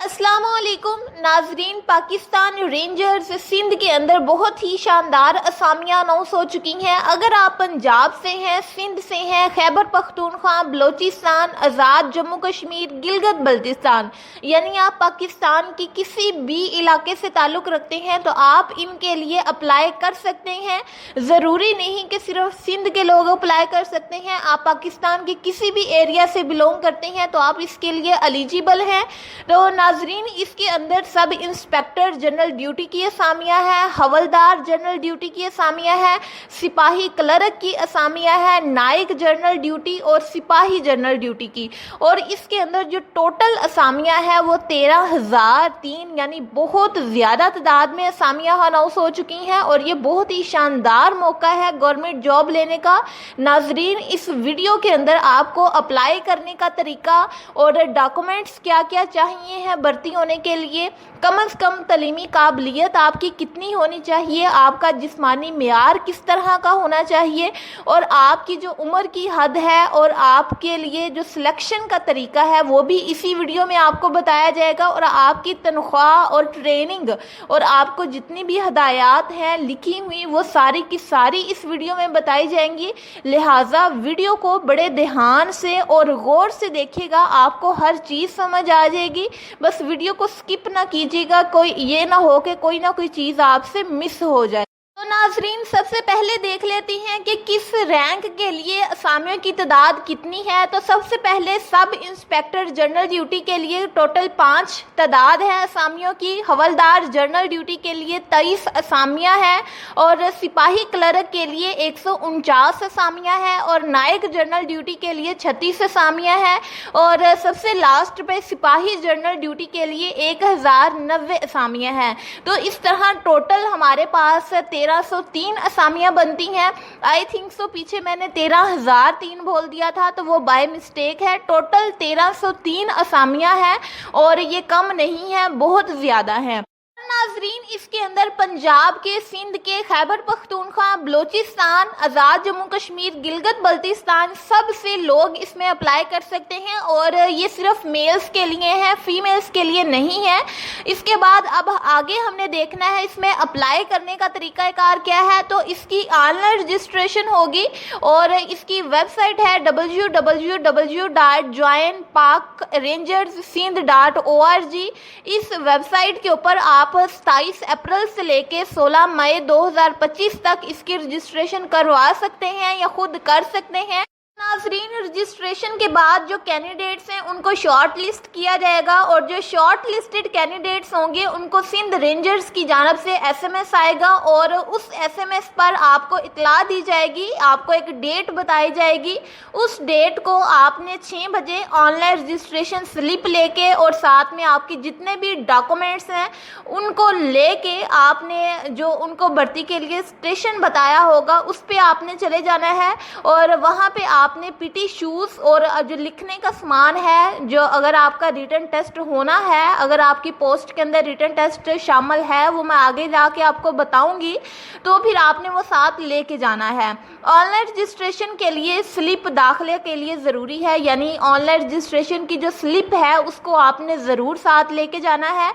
السلام علیکم ناظرین، پاکستان رینجرز سندھ کے اندر بہت ہی شاندار اسامیاں اناؤنس ہو چکی ہیں۔ اگر آپ پنجاب سے ہیں، سندھ سے ہیں، خیبر پختونخوا، بلوچستان، آزاد جموں کشمیر، گلگت بلتستان، یعنی آپ پاکستان کی کسی بھی علاقے سے تعلق رکھتے ہیں تو آپ ان کے لیے اپلائی کر سکتے ہیں۔ ضروری نہیں کہ صرف سندھ کے لوگ اپلائی کر سکتے ہیں، آپ پاکستان کے کسی بھی ایریا سے بلونگ کرتے ہیں تو آپ اس کے لیے ایلیجیبل ہیں۔ تو ناظرین، اس کے اندر سب انسپیکٹر جنرل ڈیوٹی کی اسامیاں ہیں، حوالدار جنرل ڈیوٹی کی اسامیاں ہیں، سپاہی کلرک کی اسامیاں ہیں، نائک جنرل ڈیوٹی اور سپاہی جنرل ڈیوٹی کی۔ اور اس کے اندر جو ٹوٹل اسامیاں ہیں وہ 13,003، یعنی بہت زیادہ تعداد میں اسامیاں اناؤنس ہو چکی ہیں اور یہ بہت ہی شاندار موقع ہے گورنمنٹ جاب لینے کا۔ ناظرین، اس ویڈیو کے اندر آپ کو اپلائی کرنے کا طریقہ اور ڈاکومنٹس کیا کیا چاہیے ہیں بھرتی ہونے کے لیے، کم از کم تعلیمی قابلیت آپ کی کتنی ہونی چاہیے، آپ کا جسمانی معیار کس طرح کا ہونا چاہیے، اور آپ کی جو عمر کی حد ہے اور آپ کے لیے جو سلیکشن کا طریقہ ہے وہ بھی اسی ویڈیو میں آپ کو بتایا جائے گا، اور آپ کی تنخواہ اور ٹریننگ اور آپ کو جتنی بھی ہدایات ہیں لکھی ہوئی وہ ساری کی ساری اس ویڈیو میں بتائی جائیں گی۔ لہٰذا ویڈیو کو بڑے دھیان سے اور غور سے دیکھیے گا، آپ کو ہر چیز سمجھ آ جائے گی۔ بس ویڈیو کو سکپ نہ کیجیے گا، کوئی یہ نہ ہو کہ کوئی نہ کوئی چیز آپ سے مس ہو جائے۔ تو ناظرین، سب سے پہلے دیکھ لیتے ہیں کہ کس رینک کے لیے اسامیوں کی تعداد کتنی ہے۔ تو سب سے پہلے سب انسپیکٹر جنرل ڈیوٹی کے لیے ٹوٹل 5 تعداد ہے اسامیوں کی، حوالدار جنرل ڈیوٹی کے لیے 23 اسامیاں ہیں، اور سپاہی کلرک کے لیے 149 اسامیاں ہیں، اور نائک جنرل ڈیوٹی کے لیے 36 اسامیاں ہیں، اور سب سے لاسٹ پہ سپاہی جنرل ڈیوٹی کے لیے 1090 اسامیاں ہیں۔ تو اس طرح ٹوٹل ہمارے پاس 1303 اسامیاں بنتی ہیں۔ آئی تھنک سو پیچھے میں نے 13,003 بول دیا تھا تو وہ بائی مسٹیک ہے۔ ٹوٹل 1303 اسامیاں ہیں اور یہ کم نہیں ہے، بہت زیادہ ہیں۔ ناظرین، اس کے اندر پنجاب کے، سندھ کے، خیبر پختونخوا، بلوچستان، آزاد جموں کشمیر، گلگت بلتستان، سب سے لوگ اس میں اپلائی کر سکتے ہیں، اور یہ صرف میلز کے لیے ہے، فیمیلز کے لیے نہیں ہے۔ اس کے بعد اب آگے ہم نے دیکھنا ہے اس میں اپلائی کرنے کا طریقہ کار کیا ہے۔ تو اس کی آن لائن رجسٹریشن ہوگی اور اس کی ویب سائٹ ہے www.joinparkrangersindh.org۔ اس ویب سائٹ کے اوپر آپ 27 اپریل سے لے کے 16 مئی 2025 تک اس کی رجسٹریشن کروا سکتے ہیں یا خود کر سکتے ہیں۔ ناظرین، رجسٹریشن کے بعد جو کینڈیڈیٹس ہیں ان کو شارٹ لسٹ کیا جائے گا، اور جو شارٹ لسٹڈ کینڈیڈیٹس ہوں گے ان کو سندھ رینجرز کی جانب سے SMS آئے گا، اور اس SMS پر آپ کو اطلاع دی جائے گی، آپ کو ایک ڈیٹ بتائی جائے گی۔ اس ڈیٹ کو آپ نے 6 بجے آن لائن رجسٹریشن سلپ لے کے اور ساتھ میں آپ کی جتنے بھی ڈاکومنٹس ہیں ان کو لے کے آپ نے جو ان کو بھرتی کے لیے اسٹیشن بتایا ہوگا اس پہ آپ نے چلے جانا ہے، اور وہاں پہ آپ نے PT شوز اور جو لکھنے کا سامان ہے، جو اگر آپ کا ریٹن ٹیسٹ ہونا ہے، اگر آپ کی پوسٹ کے اندر ریٹن ٹیسٹ شامل ہے وہ میں آگے جا کے آپ کو بتاؤں گی، تو پھر آپ نے وہ ساتھ لے کے جانا ہے۔ آن لائن رجسٹریشن کے لیے سلپ داخلے کے لیے ضروری ہے، یعنی آن لائن رجسٹریشن کی جو سلپ ہے اس کو آپ نے ضرور ساتھ لے کے جانا ہے۔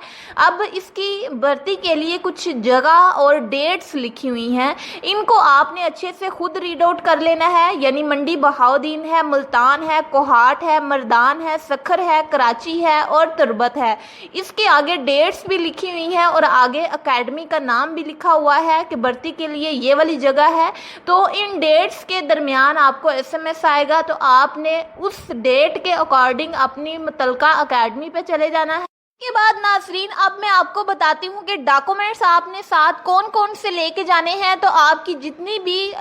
اب اس کی بھرتی کے لیے کچھ جگہ اور ڈیٹس لکھی ہوئی ہیں، ان کو آپ نے اچھے سے خود ریڈ آؤٹ کر لینا ہے، یعنی منڈی بہاؤدین ہے، ملتان ہے، کوہاٹ ہے، مردان ہے، سکھر ہے، کراچی ہے اور تربت ہے۔ اس کے آگے ڈیٹس بھی لکھی ہوئی ہیں اور آگے اکیڈمی کا نام بھی لکھا ہوا ہے کہ بھرتی کے لیے یہ والی جگہ ہے۔ تو ان ڈیٹس کے درمیان آپ کو SMS آئے گا، تو آپ نے اس ڈیٹ کے اکارڈنگ اپنی متعلقہ اکیڈمی پہ چلے جانا ہے۔ اس کے بعد ناظرین، اب میں آپ کو بتاتی ہوں کہ ڈاکومنٹس آپ نے ساتھ کون کون سے لے کے جانے ہیں۔ تو آپ کی جتنی بھی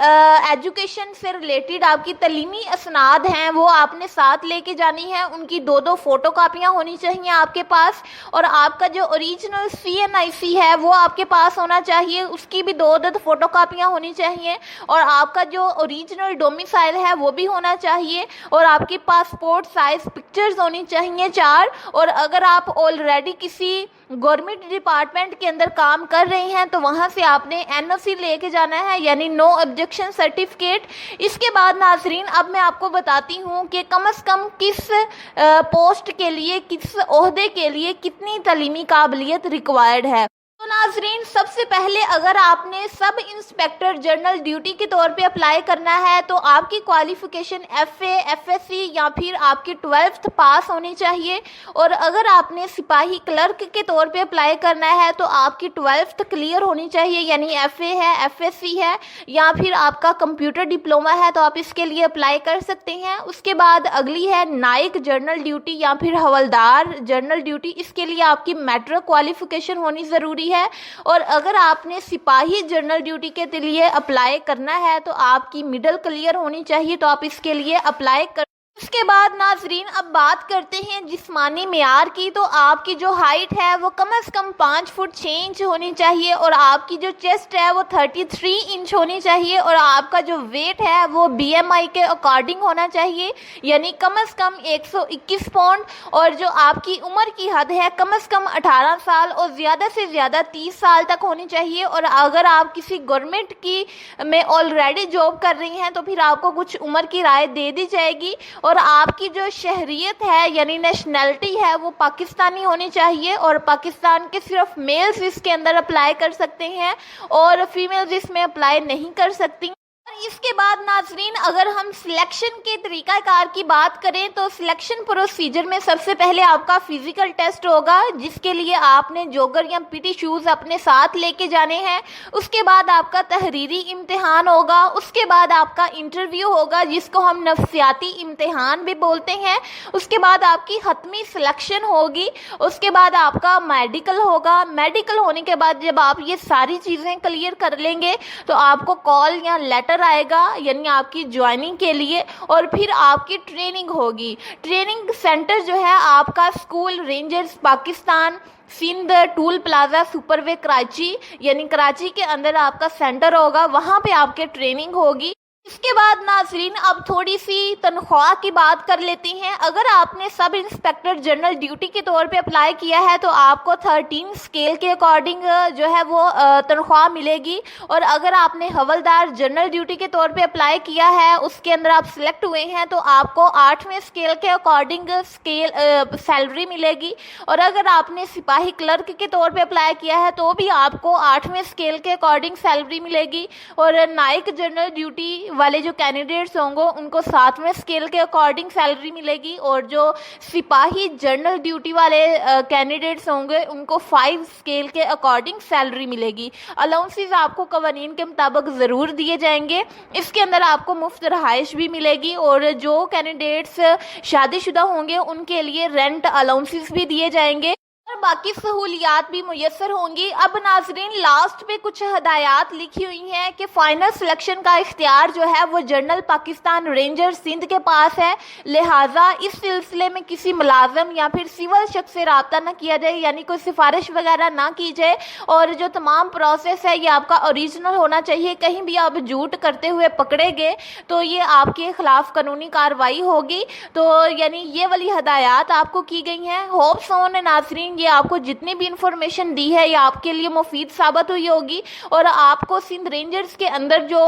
ایجوکیشن سے ریلیٹڈ آپ کی تعلیمی اسناد ہیں وہ آپ نے ساتھ لے کے جانی ہے، ان کی 2 فوٹو کاپیاں ہونی چاہیے آپ کے پاس، اور آپ کا جو اوریجنل CNIC ہے وہ آپ کے پاس ہونا چاہیے، اس کی بھی 2 فوٹو کاپیاں ہونی چاہیے، اور آپ کا جو اوریجنل ڈومیسائل ہے وہ بھی ہونا چاہیے، اور آپ کے پاسپورٹ سائز پکچرز ہونی چاہیے 4، اور اگر آپ ऑलरेडी किसी गवर्नमेंट डिपार्टमेंट के अंदर काम कर रहे हैं तो वहाँ से आपने एनओसी लेके जाना है, यानी नो ऑब्जेक्शन सर्टिफिकेट। इसके बाद नाजरीन अब मैं आपको बताती हूँ कि कम से कम किस पोस्ट के लिए, किस ओहदे के लिए कितनी तालीमी काबिलियत रिक्वायर्ड है। तो नाजरीन सबसे पहले अगर आपने सब इंस्पेक्टर जनरल ड्यूटी के तौर पे अप्लाई करना है तो आपकी क्वालिफिकेशन FA, FSC या फिर आपकी 12th पास होनी चाहिए। और अगर आपने सिपाही क्लर्क के तौर पे अप्लाई करना है तो आपकी 12th क्लियर होनी चाहिए, यानी FA है, FSC है या फिर आपका कंप्यूटर डिप्लोमा है तो आप इसके लिए अप्लाई कर सकते हैं। उसके बाद अगली है नाइक जनरल ड्यूटी या फिर हवलदार जनरल ड्यूटी, इसके लिए आपकी मैट्रिक क्वालिफिकेशन होनी ज़रूरी है। और अगर आपने सिपाही जनरल ड्यूटी के लिए अप्लाई करना है तो आपकी मिडिल क्लियर होनी चाहिए, तो आप इसके लिए अप्लाई कर। इसके बाद नाजरीन अब बात करते हैं जिस्मानी मेयार की। तो आपकी जो हाइट है वो कम से कम 5 फुट 6 इंच होनी चाहिए और आपकी जो चेस्ट है वो 33 इंच होनी चाहिए और आपका जो वेट है वो BMI के अकॉर्डिंग होना चाहिए, यानी कम से कम 121 पाउंड। और जो आपकी उम्र की हद है कम से कम 18 साल और ज़्यादा से ज़्यादा 30 साल तक होनी चाहिए। और अगर आप किसी गवर्नमेंट की में ऑलरेडी जॉब कर रही हैं तो फिर आपको कुछ उम्र की राय दे दी जाएगी। और आपकी जो शहरियत है यानी नेशनैलिटी है वो पाकिस्तानी होनी चाहिए और पाकिस्तान के सिर्फ मेल्स इसके अंदर अप्लाई कर सकते हैं और फीमेल्स इसमें अप्लाई नहीं कर सकती। और इसके बाद नाजरीन अगर हम सिलेक्शन के तरीक़ाकार की बात करें तो सिलेक्शन प्रोसीजर में सबसे पहले आपका फिज़िकल टेस्ट होगा जिसके लिए आपने जॉगर या PT शूज़ अपने साथ लेके जाने हैं। उसके बाद आपका तहरीरी इम्तिहान होगा, उसके बाद आपका इंटरव्यू होगा जिसको हम नफ्सियाती इम्तिहान भी बोलते हैं। उसके बाद आपकी हतमी सिलेक्शन होगी, उसके बाद आपका मेडिकल होगा। मेडिकल होने के बाद जब आप ये सारी चीज़ें क्लियर कर लेंगे तो आपको कॉल या लेटर आएगा यानी आपकी ज्वाइनिंग के लिए और फिर आपकी ट्रेनिंग होगी। ट्रेनिंग सेंटर जो है आपका school rangers Pakistan Sindh toll plaza superway Karachi, यानी कराची के अंदर आपका सेंटर होगा, वहाँ पे आपके ट्रेनिंग होगी। इसके बाद नाजरीन अब थोड़ी सी तनख्वाह की बात कर लेते हैं। अगर आपने सब इंस्पेक्टर जनरल ड्यूटी के तौर पे अप्लाई किया है तो आपको 13 स्केल के अकॉर्डिंग जो है वो तनख्वाह मिलेगी। और अगर आपने हवलदार जनरल ड्यूटी के तौर पे अप्लाई किया है, उसके अंदर आप सिलेक्ट हुए हैं, तो आपको 8वें स्केल के अकॉर्डिंग सैलरी मिलेगी। और अगर आपने सिपाही क्लर्क के तौर पर अप्लाई किया है तो भी आपको 8वें स्केल के अकॉर्डिंग सैलरी मिलेगी। और नाइक जनरल ड्यूटी वाले जो कैंडिडेट्स होंगे उनको 7वें स्केल के अकॉर्डिंग सैलरी मिलेगी और जो सिपाही जनरल ड्यूटी वाले कैंडिडेट्स होंगे उनको 5 स्केल के अकॉर्डिंग सैलरी मिलेगी। अलाउंसेस आपको कवानीन के मुताबिक ज़रूर दिए जाएंगे। इसके अंदर आपको मुफ्त रहाइश भी मिलेगी और जो कैंडिडेट्स शादीशुदा होंगे उनके लिए रेंट अलाउंसेस भी दिए जाएंगे और बाकी सहूलियात भी मुयस्सर होंगी। अब नाजरीन लास्ट पे कुछ हदायत लिखी हुई हैं कि फाइनल सिलेक्शन का इख्तियार जो है वो जनरल पाकिस्तान रेंजर सिंध के पास है, लिहाजा इस सिलसिले में किसी मुलाजम या फिर सिविल शख्स से रब्ता ना किया जाए, यानी कोई सिफारिश वगैरह ना की जाए। और जो तमाम प्रोसेस है ये आपका ओरिजिनल होना चाहिए। कहीं भी आप झूठ करते हुए पकड़े गए तो ये आपके खिलाफ कानूनी कार्रवाई होगी। तो यानी ये वाली हदायत आपको की गई हैं। होप सो ने नाजरीन ये आपको जितनी भी इंफॉर्मेशन दी है ये आपके लिए मुफीद साबित हुई होगी और आपको सिंध रेंजर्स के अंदर जो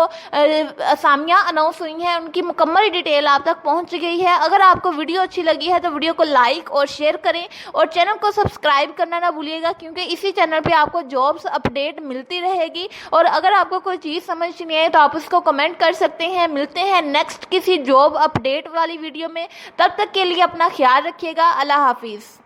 असामियाँ अनाउंस हुई हैं उनकी मुकम्मल डिटेल आप तक पहुंच गई है। अगर आपको वीडियो अच्छी लगी है तो वीडियो को लाइक और शेयर करें और चैनल को सब्सक्राइब करना ना भूलिएगा क्योंकि इसी चैनल पे आपको जॉब्स अपडेट मिलती रहेगी। और अगर आपको कोई चीज़ समझ नहीं आए तो आप उसको कमेंट कर सकते हैं। मिलते हैं नेक्स्ट किसी जॉब अपडेट वाली वीडियो में, तब तक के लिए अपना ख्याल रखिएगा। अल्लाह हाफिज़।